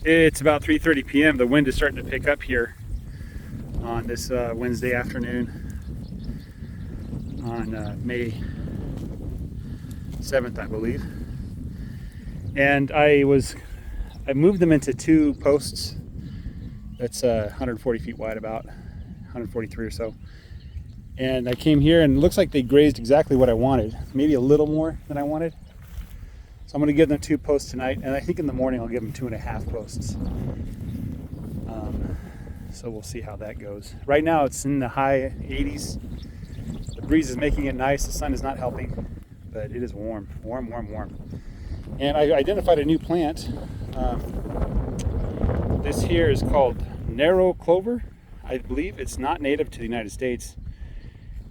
It's about 3:30 p.m. The wind is starting to pick up here on this Wednesday afternoon on May 7th, I believe. And I moved them into two posts. That's 140 feet wide, about 143 or so. And I came here and it looks like they grazed exactly what I wanted, maybe a little more than I wanted. So I'm going to give them 2 posts tonight, and I think in the morning I'll give them 2.5 posts. So we'll see how that goes. Right now it's in the high 80s. The breeze is making it nice. The sun is not helping, but it is warm. And I identified a new plant. This here is called narrow clover, I believe. It's not native to the United States.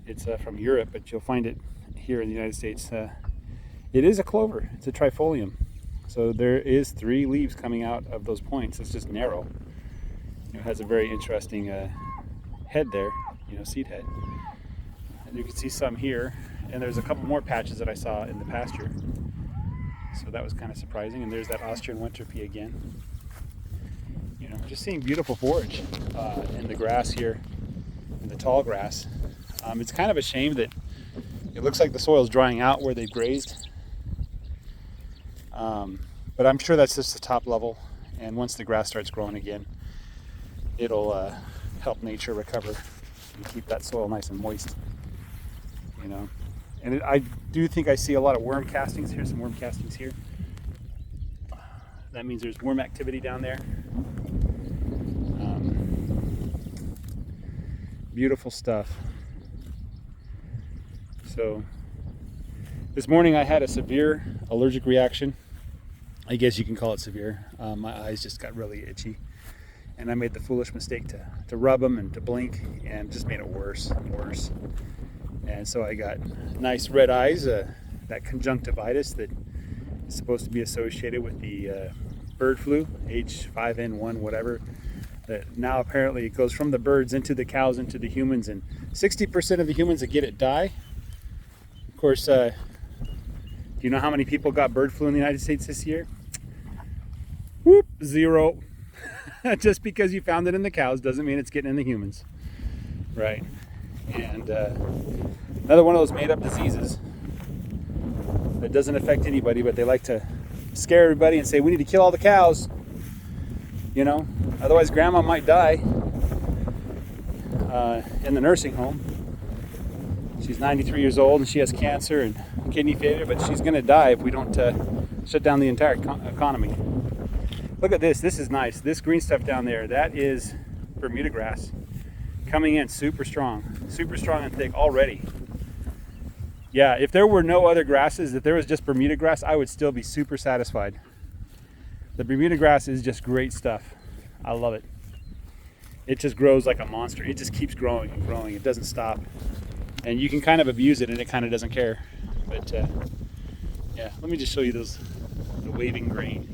It's from Europe, but you'll find it here in the United States. It is a clover. It's a trifolium. So there is 3 leaves coming out of those points. It's just narrow. It has a very interesting head there, seed head. And you can see some here. And there's a couple more patches that I saw in the pasture. So that was kind of surprising. And there's that Austrian winter pea again. Just seeing beautiful forage in the grass here, in the tall grass. It's kind of a shame that it looks like the soil's drying out where they've grazed. But I'm sure that's just the top level, and once the grass starts growing again, it'll help nature recover and keep that soil nice and moist. And I do think I see a lot of worm castings here, some worm castings here. That means there's worm activity down there. Beautiful stuff. So this morning I had a severe allergic reaction. I guess you can call it severe. My eyes just got really itchy, and I made the foolish mistake to rub them and to blink, and just made it worse and worse. And so I got nice red eyes, that conjunctivitis that is supposed to be associated with the bird flu, H5N1, whatever. That now apparently it goes from the birds into the cows into the humans, and 60% of the humans that get it die. Of course, do you know how many people got bird flu in the United States this year? Whoop, 0. Just because you found it in the cows doesn't mean it's getting in the humans, right? And another one of those made-up diseases that doesn't affect anybody, but they like to scare everybody and say we need to kill all the cows. Otherwise grandma might die in the nursing home. She's 93 years old and she has cancer and kidney failure, but she's going to die if we don't shut down the entire economy. Look at this. This is nice. This green stuff down there, that is Bermuda grass coming in super strong and thick already. Yeah, if there were no other grasses, if there was just Bermuda grass, I would still be super satisfied. The Bermuda grass is just great stuff. I love it. It just grows like a monster. It just keeps growing and growing. It doesn't stop. And you can kind of abuse it and it kind of doesn't care. But yeah, let me just show you the waving grain,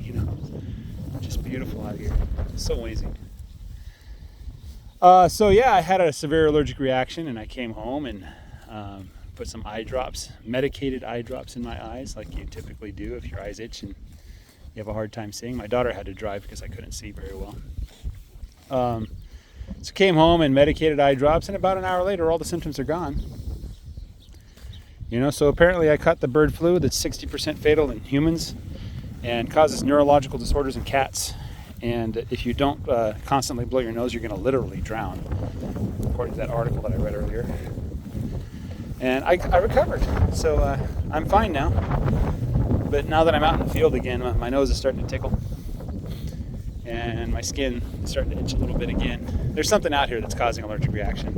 Just beautiful out here. It's so amazing. So yeah, I had a severe allergic reaction and I came home and put some eye drops, medicated eye drops in my eyes like you typically do if your eyes itch and you have a hard time seeing. My daughter had to drive because I couldn't see very well. So came home and medicated eye drops, and about an hour later all the symptoms are gone. So apparently I caught the bird flu that's 60% fatal in humans and causes neurological disorders in cats. And if you don't constantly blow your nose, you're going to literally drown, according to that article that I read earlier. And I recovered, so I'm fine now. But now that I'm out in the field again, my nose is starting to tickle. And my skin is starting to itch a little bit again. There's something out here that's causing allergic reaction.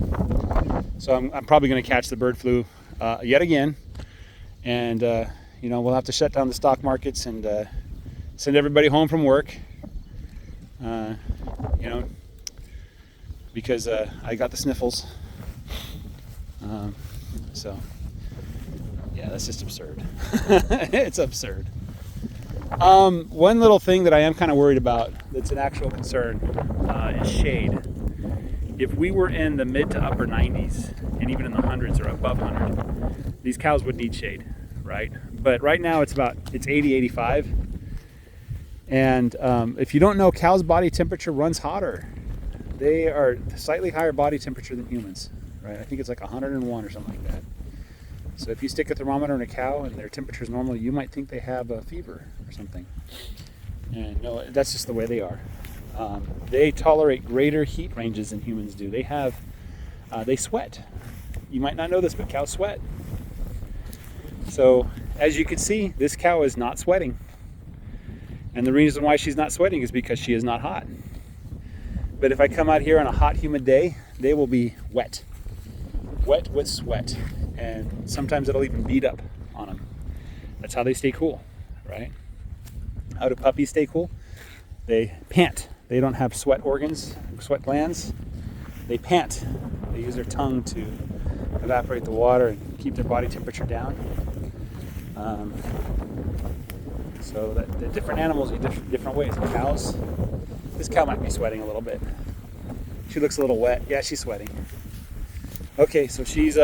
So I'm probably going to catch the bird flu yet again. And, we'll have to shut down the stock markets and send everybody home from work. Because I got the sniffles. So, yeah, that's just absurd. It's absurd. One little thing that I am kind of worried about that's an actual concern is shade. If we were in the mid to upper 90s and even in the hundreds or above 100, these cows would need shade, right? But right now it's 80, 85. And if you don't know, cows' body temperature runs hotter. They are slightly higher body temperature than humans, right? I think it's like 101 or something like that. So if you stick a thermometer in a cow and their temperature is normal, you might think they have a fever or something. And no, that's just the way they are. They tolerate greater heat ranges than humans do. They sweat. You might not know this, but cows sweat. So as you can see, this cow is not sweating. And the reason why she's not sweating is because she is not hot. But if I come out here on a hot, humid day, they will be wet. Wet with sweat. And sometimes it'll even bead up on them. That's how they stay cool, right? How do puppies stay cool? They pant. They don't have sweat organs, sweat glands. They pant. They use their tongue to evaporate the water and keep their body temperature down. So that the different animals use different ways. Cows, this cow might be sweating a little bit. She looks a little wet. Yeah, she's sweating. Okay, so she's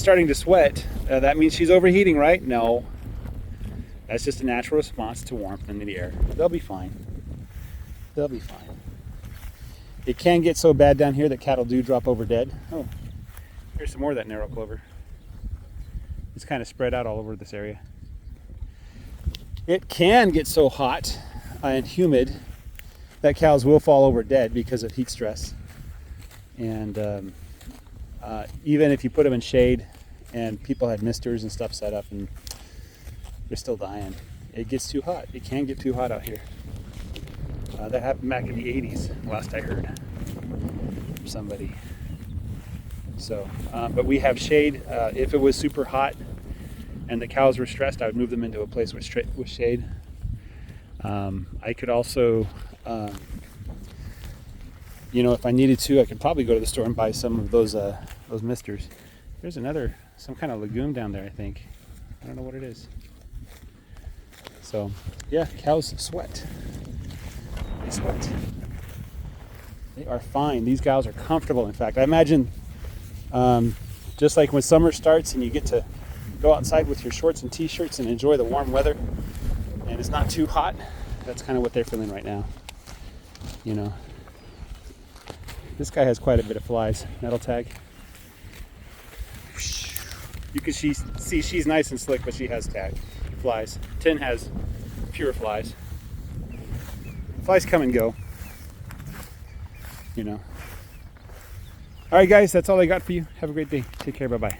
starting to sweat. That means she's overheating, right? No. That's just a natural response to warmth in the air. They'll be fine. They'll be fine. It can get so bad down here that cattle do drop over dead. Oh, here's some more of that narrow clover. It's kind of spread out all over this area. It can get so hot and humid that cows will fall over dead because of heat stress. And even if you put them in shade and people had misters and stuff set up, and they're still dying. It gets too hot. It can get too hot out here. That happened back in the 80s, last I heard from somebody. So, but we have shade. If it was super hot and the cows were stressed, I would move them into a place with shade. I could also, if I needed to, I could probably go to the store and buy some of those misters. There's some kind of legume down there, I think. I don't know what it is. So, yeah, cows sweat. They sweat. They are fine. These cows are comfortable, in fact. I imagine, just like when summer starts and you get to go outside with your shorts and t-shirts and enjoy the warm weather, and it's not too hot, that's kind of what they're feeling right now. This guy has quite a bit of flies. Metal tag. You can see she's nice and slick, but she has flies. Tin has fewer flies. Flies come and go. All right, guys, that's all I got for you. Have a great day. Take care. Bye-bye.